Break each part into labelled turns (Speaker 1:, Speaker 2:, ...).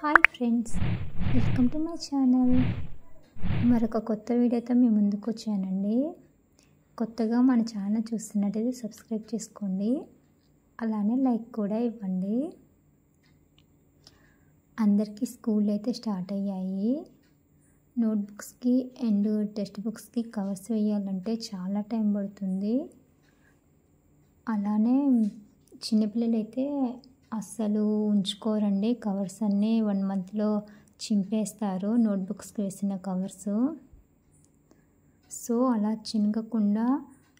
Speaker 1: Hi friends, welcome to my channel. మరొక కొత్త వీడియోతో మీ ముందుకు వచ్చానండి. కొత్తగా మన ఛానల్ చూస్తున్నట్టయితే సబ్స్క్రైబ్ చేసుకోండి, అలానే లైక్ కూడా ఇవ్వండి. అందరికీ స్కూల్ అయితే స్టార్ట్ అయ్యాయి. నోట్బుక్స్కి అండ్ టెక్స్ట్ బుక్స్కి కవర్స్ వేయాలంటే చాలా టైం పడుతుంది. అలానే చిన్నపిల్లలు అయితే అస్సలు ఉంచుకోరండి. కవర్స్ అన్నీ 1 మంత్లో చింపేస్తారు, నోట్బుక్స్కి వేసిన కవర్స్. సో అలా చినగకుండా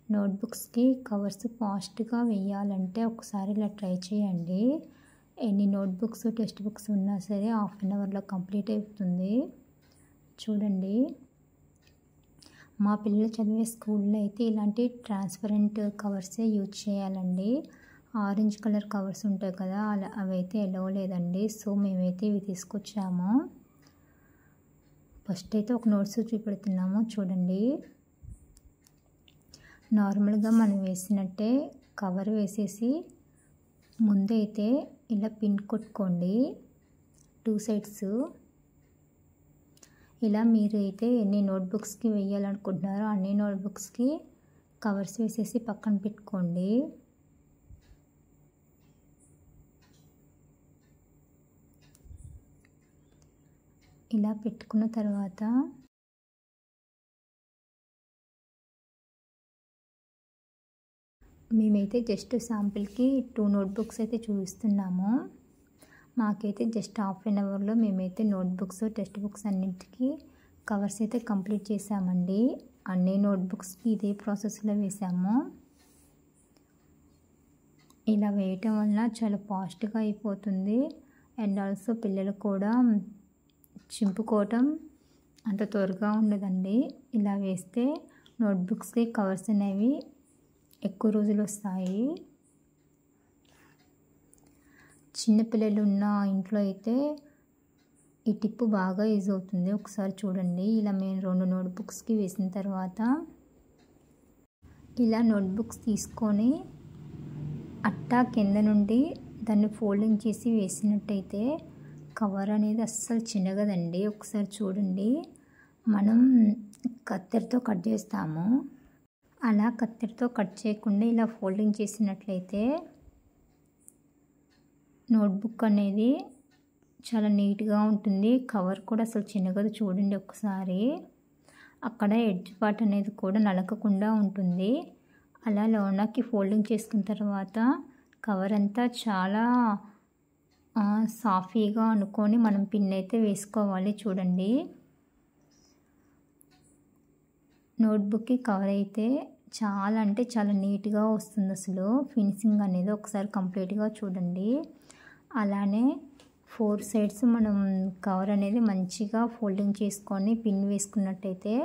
Speaker 1: నోట్బుక్స్కి కవర్స్ ఫాస్ట్గా వేయాలంటే ఒకసారి ఇలా ట్రై చేయండి. ఎన్ని నోట్బుక్స్ టెక్స్ట్ బుక్స్ ఉన్నా సరే 1/2 అవర్లో కంప్లీట్ అవుతుంది. చూడండి, మా పిల్లలు చదివే స్కూల్లో అయితే ఇలాంటి ట్రాన్స్పరెంట్ కవర్సే యూజ్ చేయాలండి. ఆరెంజ్ కలర్ కవర్స్ ఉంటాయి కదా, అవైతే ఎలవ్ లేదండి. సో మేమైతే ఇవి తీసుకొచ్చాము. ఫస్ట్ అయితే ఒక నోట్స్ చూపెడుతున్నాము చూడండి. నార్మల్గా మనం వేసినట్టే కవర్ వేసేసి ముందైతే ఇలా పిన్ కొట్టుకోండి 2 సైడ్స్. ఇలా మీరు అయితే ఎన్ని నోట్బుక్స్కి వేయాలనుకుంటున్నారో అన్ని నోట్బుక్స్కి కవర్స్ వేసేసి పక్కన పెట్టుకోండి. ఇలా పెట్టుకున్న తర్వాత మేమైతే జస్ట్ శాంపిల్కి 2 నోట్బుక్స్ అయితే చూపిస్తున్నాము. మాకైతే జస్ట్ 1/2 అవర్లో మేమైతే నోట్బుక్స్ టెక్స్ట్ బుక్స్ అన్నింటికి కవర్స్ అయితే కంప్లీట్ చేసామండి. అన్ని నోట్బుక్స్కి ఇదే ప్రాసెస్లో వేసాము. ఇలా వేయటం వల్ల చాలా ఫాస్ట్గా అయిపోతుంది. అండ్ ఆల్సో పిల్లలు కూడా చింపుకోవటం అంత త్వరగా ఉండదండి. ఇలా వేస్తే నోట్బుక్స్కి కవర్స్ అనేవి ఎక్కువ రోజులు వస్తాయి. చిన్నపిల్లలు ఉన్న ఇంట్లో అయితే ఈ టిప్ బాగా యూజ్ అవుతుంది. ఒకసారి చూడండి. ఇలా మేము 2 నోట్బుక్స్కి వేసిన తర్వాత ఇలా నోట్బుక్స్ తీసుకొని అట్టా కింద నుండి దాన్ని ఫోల్డింగ్ చేసి వేసినట్టయితే కవర్ అనేది అస్సలు చినగదండి. ఒకసారి చూడండి. మనం కత్తెరతో కట్ చేస్తాము, అలా కత్తెరతో కట్ చేయకుండా ఇలా ఫోల్డింగ్ చేసినట్లయితే నోట్బుక్ అనేది చాలా నీట్గా ఉంటుంది. కవర్ కూడా అసలు చినగదు. చూడండి ఒకసారి. అక్కడ ఎడ్జ్ పార్ట్ అనేది కూడా నలకకుండా ఉంటుంది. అలా లోనకి ఫోల్డింగ్ చేసుకున్న తర్వాత కవర్ అంతా చాలా సాఫీగా అనుకొని మనం పిన్ అయితే వేసుకోవాలి. చూడండి, నోట్బుక్కి కవర్ అయితే చాలా అంటే చాలా నీట్గా వస్తుంది. అసలు ఫినిషింగ్ అనేది ఒకసారి కంప్లీట్గా చూడండి. అలానే 4 సైడ్స్ మనం కవర్ అనేది మంచిగా ఫోల్డింగ్ చేసుకొని పిన్ వేసుకున్నట్టయితే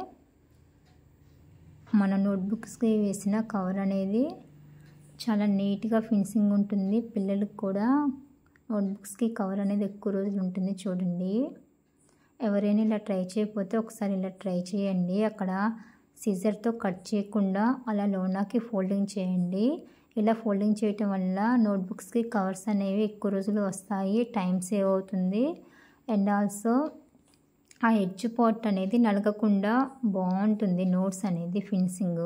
Speaker 1: మన నోట్బుక్స్కి వేసిన కవర్ అనేది చాలా నీట్గా ఫినిషింగ్ ఉంటుంది. పిల్లలకు కూడా నోట్బుక్స్కి కవర్ అనేది ఎక్కువ రోజులు ఉంటుంది. చూడండి, ఎవరైనా ఇలా ట్రై చేయకపోతే ఒకసారి ఇలా ట్రై చేయండి. అక్కడ సిజర్తో కట్ చేయకుండా అలా లోనాకి ఫోల్డింగ్ చేయండి. ఇలా ఫోల్డింగ్ చేయటం వల్ల నోట్బుక్స్కి కవర్స్ అనేవి ఎక్కువ రోజులు వస్తాయి, టైం సేవ్ అవుతుంది. అండ్ ఆల్సో ఆ ఎడ్జ్ పార్ట్ అనేది నలగకుండా బాగుంటుంది నోట్స్ అనేది ఫినిషింగ్.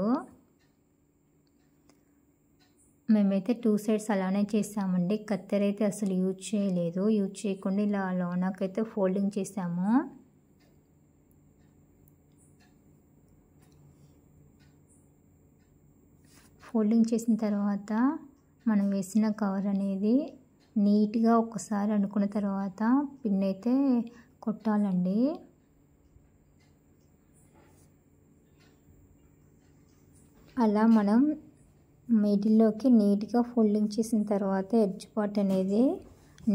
Speaker 1: మేమైతే 2 సైడ్స్ అలానే చేసామండి. కత్తెర అయితే అసలు యూజ్ చేయలేదు. యూజ్ చేయకుండా ఇలా లోనాకైతే ఫోల్డింగ్ చేసాము. ఫోల్డింగ్ చేసిన తర్వాత మనం వేసిన కవర్ అనేది నీట్గా ఒకసారి అనుకున్న తర్వాత పిన్ అయితే కొట్టాలండి. అలా మనం మిడిల్లోకి నీట్గా ఫోల్డింగ్ చేసిన తర్వాత ఎడ్జ్ పార్ట్ అనేది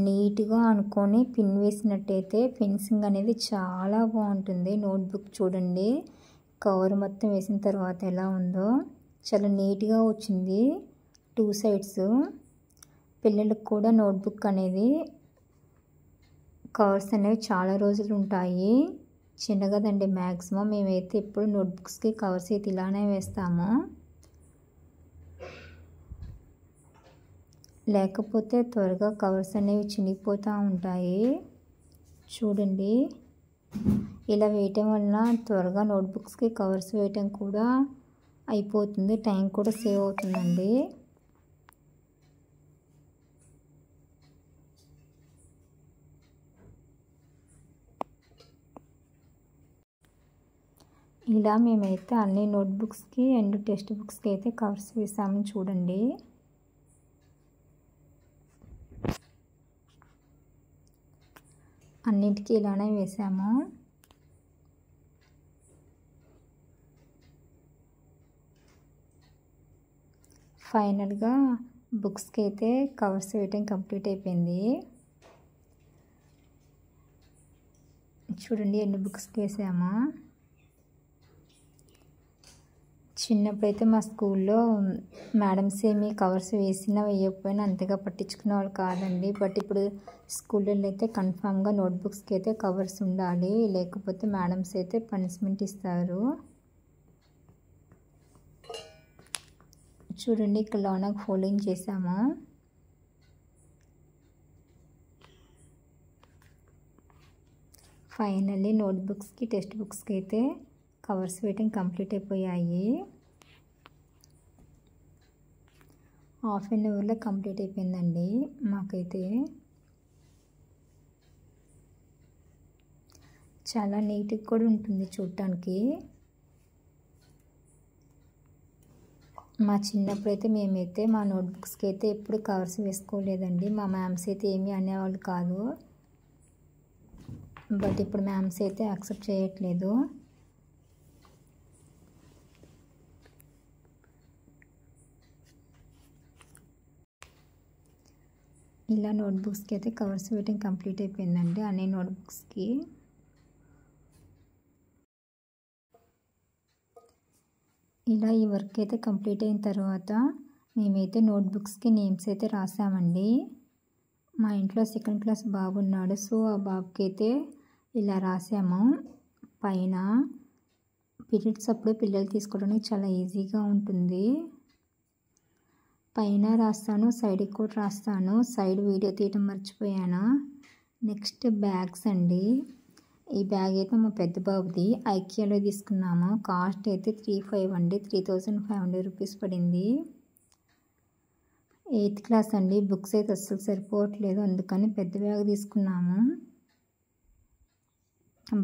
Speaker 1: నీట్గా అనుకొని పిన్ వేసినట్టయితే ఫినిషింగ్ అనేది చాలా బాగుంటుంది. నోట్బుక్ చూడండి, కవర్ మొత్తం వేసిన తర్వాత ఎలా ఉందో చాలా నీట్గా వచ్చింది 2 సైడ్స్. పిల్లలకు కూడా నోట్బుక్ అనేది కవర్స్ అనేవి చాలా రోజులు ఉంటాయి, చిన్నగదండి. మ్యాక్సిమం మేమైతే ఎప్పుడు నోట్బుక్స్కి కవర్స్ అయితే ఇలానే వేస్తాము, లేకపోతే త్వరగా కవర్స్ అనేవి చినిగిపోతూ ఉంటాయి. చూడండి, ఇలా వేయటం వలన త్వరగా నోట్బుక్స్కి కవర్స్ వేయటం కూడా అయిపోతుంది, టైం కూడా సేవ్ అవుతుందండి. ఇలా మేమైతే అన్ని నోట్బుక్స్కి అండ్ టెక్స్ట్ బుక్స్కి అయితే కవర్స్ వేసాము చూడండి. అన్నింటికి ఇలానే వేసాము. ఫైనల్గా బుక్స్కి అయితే కవర్స్ వేయటం కంప్లీట్ అయిపోయింది. చూడండి ఎన్ని బుక్స్కి వేసాము. చిన్నప్పుడైతే మా స్కూల్లో మేడమ్స్ ఏమి కవర్స్ వేసినా వేయకపోయినా అంతగా పట్టించుకునే వాళ్ళు కాదండి. బట్ ఇప్పుడు స్కూళ్ళల్లో అయితే కన్ఫామ్గా నోట్బుక్స్కి అయితే కవర్స్ ఉండాలి, లేకపోతే మేడమ్స్ అయితే పనిష్మెంట్ ఇస్తారు. చూడండి ఇక్కడ లోనకు ఫోల్డింగ్ చేసాము. ఫైనల్లీ నోట్బుక్స్కి టెక్స్ట్ బుక్స్కి అయితే కవర్స్ వేయటం కంప్లీట్ అయిపోయాయి. హాఫ్ అన్ అవర్లో కంప్లీట్ అయిపోయిందండి మాకైతే. చాలా నీట్గా కూడా ఉంటుంది చూడటానికి. మా చిన్నప్పుడు అయితే మేమైతే మా నోట్బుక్స్కి అయితే ఎప్పుడు కవర్స్ వేసుకోలేదండి. మా మ్యామ్స్ అయితే ఏమీ అనేవాళ్ళు కాదు, బట్ ఇప్పుడు మ్యామ్స్ అయితే యాక్సెప్ట్ చేయట్లేదు. ఇలా నోట్బుక్స్కి అయితే కవర్స్ వేయటం కంప్లీట్ అయిపోయిందండి అన్ని నోట్బుక్స్కి. ఇలా ఈ వర్క్ అయితే కంప్లీట్ అయిన తర్వాత మేమైతే నోట్బుక్స్కి నేమ్స్ అయితే రాసామండి. మా ఇంట్లో సెకండ్ క్లాస్ బాబు ఉన్నాడు, సో ఆ బాబుకి అయితే ఇలా రాసాము. పైన పీరియడ్స్ అప్పుడు పిల్లలు తీసుకోవడానికి చాలా ఈజీగా ఉంటుంది. పైన రాస్తాను, సైడ్కి కూడా రాస్తాను. సైడ్ వీడియో తీయటం మర్చిపోయాను. నెక్స్ట్ బ్యాగ్స్ అండి. ఈ బ్యాగ్ అయితే మా పెద్ద బాబుది, ఐకియాలో తీసుకున్నాము. కాస్ట్ అయితే 3,500 అండి, 3,500 రూపీస్ పడింది. 8th క్లాస్ అండి. బుక్స్ అయితే అస్సలు సరిపోవట్లేదు, అందుకని పెద్ద బ్యాగ్ తీసుకున్నాము.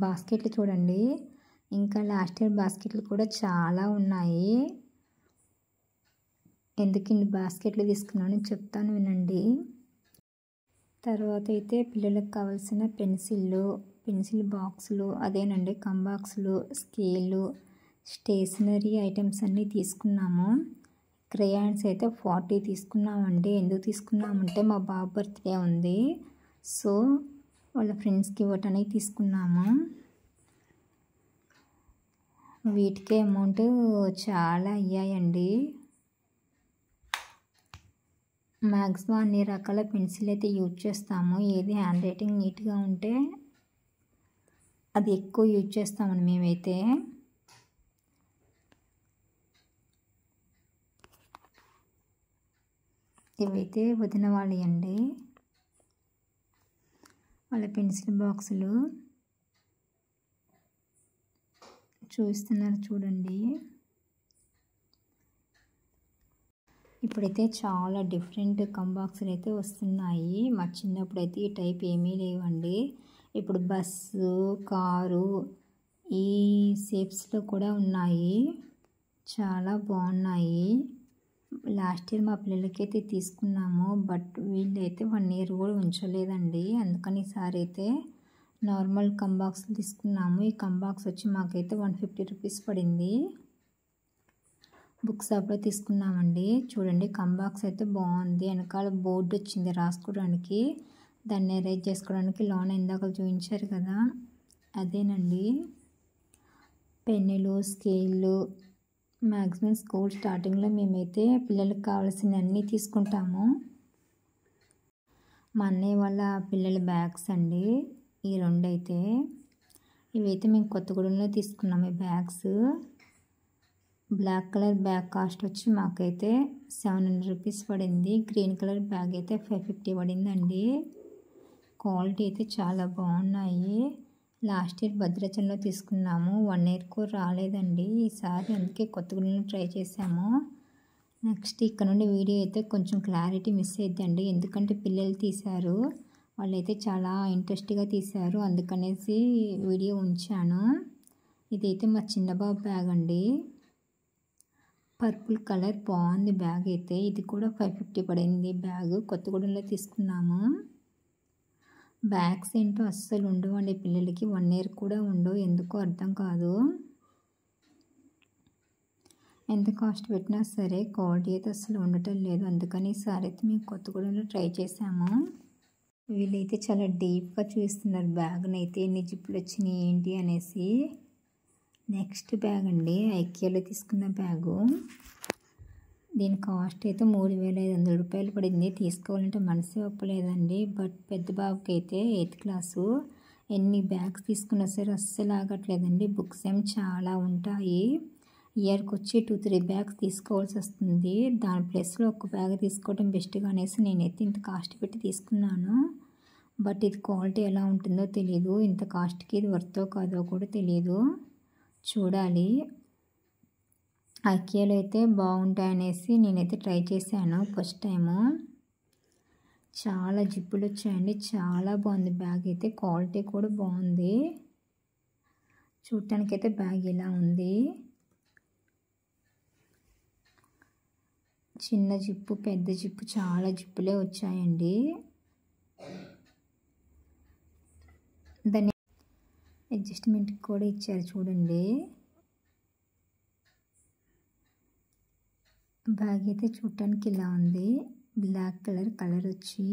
Speaker 1: బాస్కెట్లు చూడండి, ఇంకా లాస్ట్ ఇయర్ బాస్కెట్లు కూడా చాలా ఉన్నాయి. ఎందుకు ఇన్ని బాస్కెట్లు తీసుకున్నాను చెప్తాను వినండి. తర్వాత అయితే పిల్లలకు కావాల్సిన పెన్సిల్ బాక్సులు, అదేనండి కంబాక్సులు, స్కేలు, స్టేషనరీ ఐటమ్స్ అన్నీ తీసుకున్నాము. క్రేయాన్స్ అయితే 40 తీసుకున్నామండి. ఎందుకు తీసుకున్నామంటే మా బాబు బర్త్డే ఉంది, సో వాళ్ళ ఫ్రెండ్స్కి ఇవ్వటానికి తీసుకున్నాము. వీటికే అమౌంట్ చాలా అయ్యాయండి. మ్యాక్సిమం అన్ని రకాల పెన్సిల్ అయితే యూజ్ చేస్తాము. ఏది హ్యాండ్ రైటింగ్ నీట్గా ఉంటే అది ఎక్కువ యూజ్ చేస్తామండి మేమైతే. ఇవైతే వదిన వాళ్ళండి, వాళ్ళ పెన్సిల్ బాక్సులు చూస్తున్నారు చూడండి. ఇప్పుడైతే చాలా డిఫరెంట్ కంబాక్సులు అయితే వస్తున్నాయి. మా చిన్నప్పుడు అయితే ఈ టైప్ ఏమీ లేవండి. ఇప్పుడు బస్సు, కారు ఈ షేప్స్లో కూడా ఉన్నాయి, చాలా బాగున్నాయి. లాస్ట్ ఇయర్ మా పిల్లలకైతే తీసుకున్నాము, బట్ వీళ్ళైతే 1 year కూడా ఉంచలేదండి. అందుకని ఈసారి అయితే నార్మల్ కంబాక్స్ తీసుకున్నాము. ఈ కంబాక్స్ వచ్చి మాకైతే 150 రూపీస్ పడింది. బుక్ షాప్లో తీసుకున్నామండి. చూడండి కంబాక్స్ అయితే బాగుంది, వెనకాల బోర్డు వచ్చింది రాసుకోవడానికి, దాన్ని ఎరేజ్ చేసుకోవడానికి. లోన ఇందాక చూపించారు కదా అదేనండి. పెన్నులు, స్కేళ్ళు, మ్యాక్సిమం స్కూల్ స్టార్టింగ్లో మేమైతే పిల్లలకు కావాల్సిన అన్నీ తీసుకుంటాము. మా అన్నయ్య వాళ్ళ పిల్లల బ్యాగ్స్ అండి ఈ రెండు అయితే. ఇవైతే మేము కొత్తగూడెంలో తీసుకున్నాము ఈ bags. Black colour bag cost వచ్చి మాకైతే 700 రూపీస్ పడింది. గ్రీన్ కలర్ బ్యాగ్ అయితే 550 పడిందండి. క్వాలిటీ అయితే చాలా బాగున్నాయి. లాస్ట్ ఇయర్ భద్రాచలంలో తీసుకున్నాము. 1 ఇయర్ కూడా రాలేదండి. ఈసారి అందుకే కొత్తగూడెంలో ట్రై చేసాము. నెక్స్ట్ ఇక్కడ నుండి వీడియో అయితే కొంచెం క్లారిటీ మిస్ అయిద్దండి, ఎందుకంటే పిల్లలు తీశారు. వాళ్ళైతే చాలా ఇంట్రెస్ట్గా తీశారు, అందుకనేసి వీడియో ఉంచాను. ఇదైతే మా చిన్న బాబు బ్యాగ్ అండి. పర్పుల్ కలర్ బాగుంది బ్యాగ్ అయితే. ఇది కూడా 550 పడింది బ్యాగ్. కొత్తగూడెంలో తీసుకున్నాము. బ్యాగ్స్ ఏంటో అస్సలు ఉండవండి పిల్లలకి. 1 ఇయర్ కూడా ఉండవు, ఎందుకో అర్థం కాదు. ఎంత కాస్ట్ పెట్టినా సరే క్వాలిటీ అయితే అస్సలు ఉండటం లేదు. అందుకని ఈసారి అయితే మేము కొత్తగూడెంలో ట్రై చేసాము. వీళ్ళైతే చాలా డీప్గా చూస్తున్నారు బ్యాగ్ని అయితే, ఎన్ని జిప్పులు వచ్చినాయి ఏంటి అనేసి. నెక్స్ట్ బ్యాగ్ అండి, ఐకియాలో తీసుకున్న బ్యాగు. దీని కాస్ట్ అయితే 3500 రూపాయలు పడింది. తీసుకోవాలంటే మనసే ఒప్పలేదండి. బట్ పెద్ద బాబుకి అయితే 8th క్లాసు, ఎన్ని బ్యాగ్స్ తీసుకున్నా సరే అస్సలు ఆగట్లేదండి. బుక్స్ ఏం చాలా ఉంటాయి. ఇయర్కి వచ్చి 2-3 బ్యాగ్స్ తీసుకోవాల్సి వస్తుంది. దాని ప్లేస్లో ఒక బ్యాగ్ తీసుకోవడం బెస్ట్గా అనేసి నేనైతే ఇంత కాస్ట్ పెట్టి తీసుకున్నాను. బట్ ఇది క్వాలిటీ ఎలా ఉంటుందో తెలియదు, ఇంత కాస్ట్కి ఇది వర్తో కాదో కూడా తెలియదు, చూడాలి. ఐకియాలో అయితే బాగుంటాయనేసి నేనైతే ట్రై చేశాను ఫస్ట్ టైము. చాలా జిప్పులు వచ్చాయండి, చాలా బాగుంది బ్యాగ్ అయితే. క్వాలిటీ కూడా బాగుంది. చూడటానికైతే బ్యాగ్ ఇలా ఉంది. చిన్న జిప్పు, పెద్ద జిప్పు, చాలా జిప్పులే వచ్చాయండి. దాన్ని అడ్జస్ట్మెంట్కి కూడా ఇచ్చారు చూడండి. బ్యాగ్ అయితే చూడటానికి ఇలా ఉంది. బ్లాక్ కలర్ వచ్చి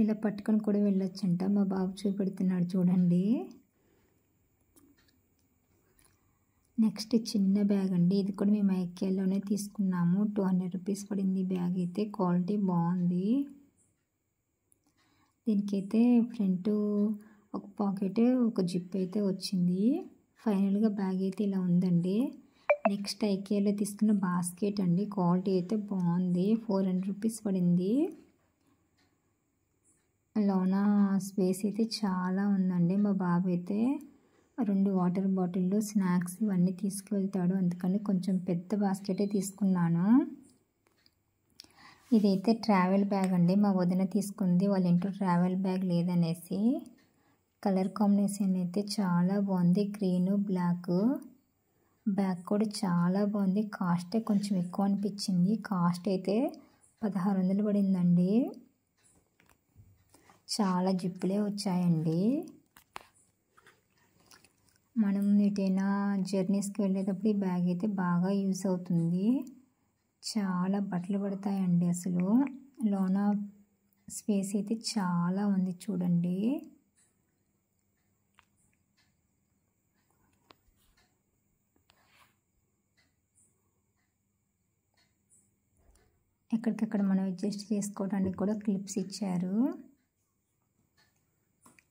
Speaker 1: ఇలా పట్టుకొని కూడా వెళ్ళొచ్చంట. మా బాబు చూపెడుతున్నాడు చూడండి. నెక్స్ట్ చిన్న బ్యాగ్ అండి. ఇది కూడా మేము ఐకియాలోనే తీసుకున్నాము. 200 రూపీస్ పడింది బ్యాగ్ అయితే. క్వాలిటీ బాగుంది. దీనికైతే ఫ్రంట్ ఒక పాకెట్, ఒక జిప్ అయితే వచ్చింది. ఫైనల్గా బ్యాగ్ అయితే ఇలా ఉందండి. నెక్స్ట్ ఐకియాలో తీసుకున్న బాస్కెట్ అండి. క్వాలిటీ అయితే బాగుంది. 400 రూపీస్ పడింది. లోన స్పేస్ అయితే చాలా ఉందండి. మా బాబు అయితే 2 వాటర్ బాటిళ్ళు, స్నాక్స్ ఇవన్నీ తీసుకువెళ్తాడు, అందుకని కొంచెం పెద్ద బాస్కెటే తీసుకున్నాను. ఇదైతే ట్రావెల్ బ్యాగ్ అండి. మా వదిన తీసుకుంది, వాళ్ళ ఇంట్లో ట్రావెల్ బ్యాగ్ లేదనేసి. కలర్ కాంబినేషన్ అయితే చాలా బాగుంది, గ్రీను బ్లాక్. బ్యాగ్ కూడా చాలా బాగుంది. కాస్టే కొంచెం ఎక్కువ అనిపించింది. కాస్ట్ అయితే 1600 పడిందండి. చాలా జిప్పులే వచ్చాయండి. మనం ఎటైనా జర్నీస్కి వెళ్ళేటప్పుడు ఈ బ్యాగ్ అయితే బాగా యూస్ అవుతుంది. చాలా బట్టలు పడతాయండి అసలు. లోన స్పేస్ అయితే చాలా ఉంది చూడండి. ఎక్కడికక్కడ మనం అడ్జస్ట్ చేసుకోవడానికి కూడా క్లిప్స్ ఇచ్చారు.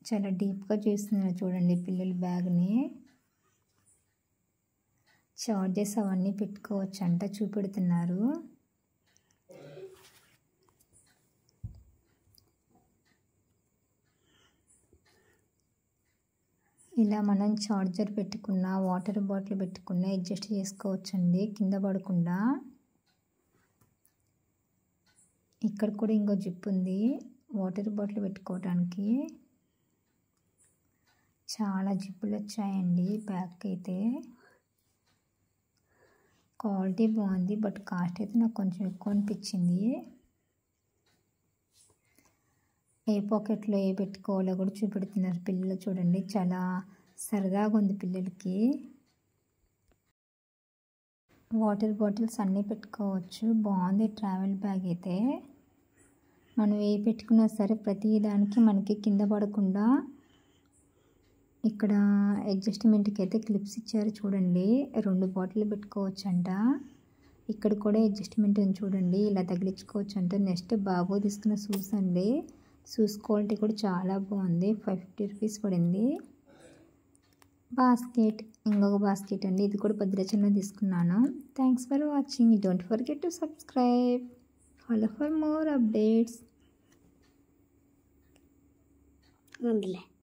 Speaker 1: చాలా డీప్గా చూస్తున్నారు చూడండి పిల్లల బ్యాగ్ని. చార్జెస్ అవన్నీ పెట్టుకోవచ్చు అంట, చూపెడుతున్నారు. ఇలా మనం చార్జర్ పెట్టుకున్న, వాటర్ బాటిల్ పెట్టుకున్న అడ్జస్ట్ చేసుకోవచ్చండి కింద పడకుండా. ఇక్కడ కూడా ఇంకో జిప్ ఉంది వాటర్ బాటిల్ పెట్టుకోవడానికి. చాలా జిప్పులు వచ్చాయండి బ్యాగ్కి అయితే. క్వాలిటీ బాగుంది, బట్ కాస్ట్ అయితే నాకు కొంచెం ఎక్కువ అనిపించింది. ఏ పాకెట్లో ఏ పెట్టుకోవాలో కూడా చూపెడుతున్నారు పిల్లలు చూడండి. చాలా సరదాగా ఉంది పిల్లలకి. వాటర్ బాటిల్స్ అన్నీ పెట్టుకోవచ్చు. బాగుంది ట్రావెల్ బ్యాగ్ అయితే. మనం ఏ పెట్టుకున్నా సరే ప్రతి దానికి మనకి కింద పడకుండా ఇక్కడ అడ్జస్ట్మెంట్కి అయితే క్లిప్స్ ఇచ్చారు చూడండి. 2 బాటిల్ పెట్టుకోవచ్చు అంట. ఇక్కడ కూడా అడ్జస్ట్మెంట్ ఉంది చూడండి, ఇలా తగిలించుకోవచ్చు అంట. నెక్స్ట్ బాబు తీసుకున్న షూస్ అండి. షూస్ క్వాలిటీ కూడా చాలా బాగుంది. 550 రూపీస్ పడింది. బాస్కెట్, ఇంకొక బాస్కెట్ అండి. ఇది కూడా భద్రాచలంలో తీసుకున్నాను. Thanks for watching. Don't forget to subscribe. Follow for more updates.
Speaker 2: ఉందిలే.